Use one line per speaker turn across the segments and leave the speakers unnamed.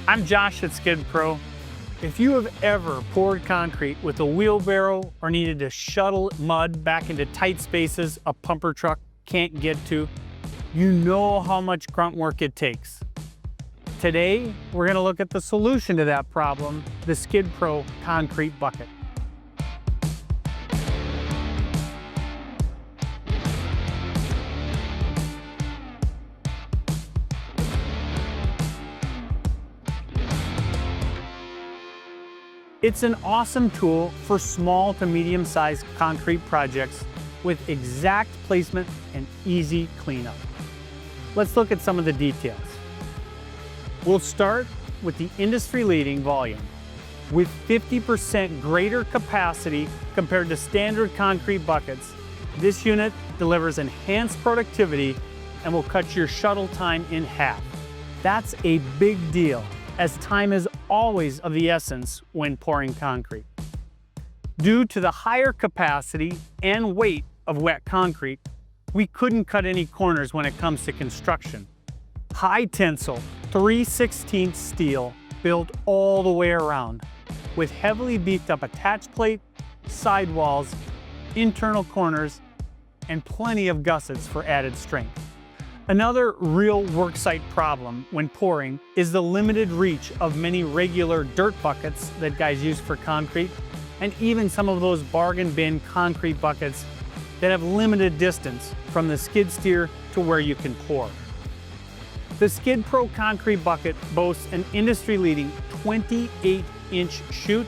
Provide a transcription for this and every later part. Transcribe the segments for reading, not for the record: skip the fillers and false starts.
I'm Josh at Skid Pro. If you have ever poured concrete with a wheelbarrow or needed to shuttle mud back into tight spaces a pumper truck can't get to, you know how much grunt work it takes. Today, we're going to look at the solution to that problem, the Skid Pro concrete bucket. It's an awesome tool for small to medium-sized concrete projects with exact placement and easy cleanup. Let's look at some of the details. We'll start with the industry-leading volume. With 50% greater capacity compared to standard concrete buckets, this unit delivers enhanced productivity and will cut your shuttle time in half. That's a big deal, as time is always of the essence when pouring concrete. Due to the higher capacity and weight of wet concrete, we couldn't cut any corners when it comes to construction. High-tensile 3/16 steel built all the way around, with heavily beefed up attach plate, sidewalls, internal corners, and plenty of gussets for added strength. Another real worksite problem when pouring is the limited reach of many regular dirt buckets that guys use for concrete, and even some of those bargain bin concrete buckets that have limited distance from the skid steer to where you can pour. The Skid Pro concrete bucket boasts an industry-leading 28-inch chute,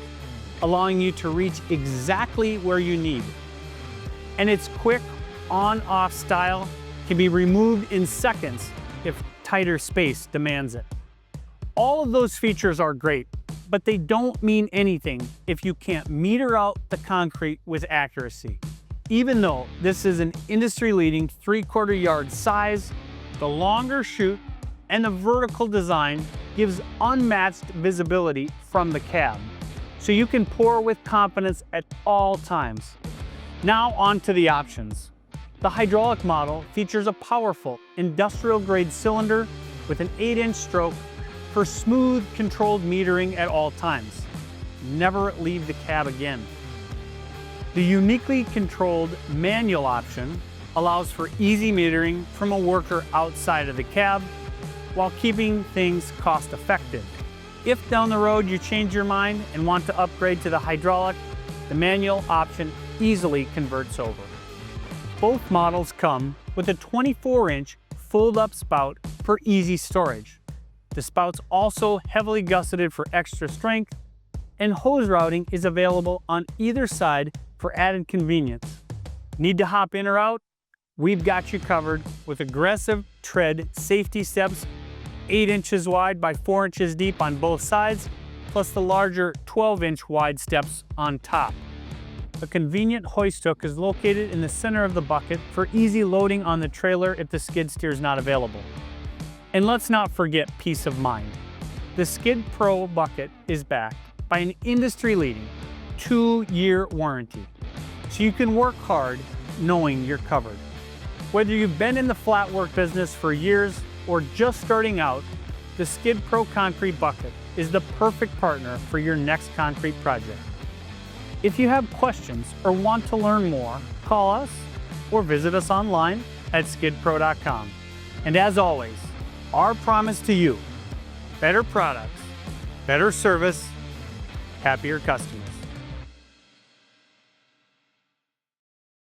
allowing you to reach exactly where you need. And its quick on-off style can be removed in seconds if tighter space demands it. All of those features are great, but they don't mean anything if you can't meter out the concrete with accuracy. Even though this is an industry-leading 3/4 yard size, the longer chute and the vertical design gives unmatched visibility from the cab, so you can pour with confidence at all times. Now on to the options. The hydraulic model features a powerful industrial-grade cylinder with an 8-inch stroke for smooth, controlled metering at all times. Never leave the cab again. The uniquely controlled manual option allows for easy metering from a worker outside of the cab while keeping things cost-effective. If down the road you change your mind and want to upgrade to the hydraulic, the manual option easily converts over. Both models come with a 24-inch fold-up spout for easy storage. The spout's also heavily gusseted for extra strength, and hose routing is available on either side for added convenience. Need to hop in or out? We've got you covered with aggressive tread safety steps, 8 inches wide by 4 inches deep on both sides, plus the larger 12-inch wide steps on top. A convenient hoist hook is located in the center of the bucket for easy loading on the trailer if the skid steer is not available. And let's not forget peace of mind. The Skid Pro bucket is backed by an industry-leading 2-year warranty, so you can work hard knowing you're covered. Whether you've been in the flat work business for years or just starting out, the Skid Pro concrete bucket is the perfect partner for your next concrete project. If you have questions or want to learn more, call us or visit us online at skidpro.com. And as always, our promise to you: better products, better service, happier customers.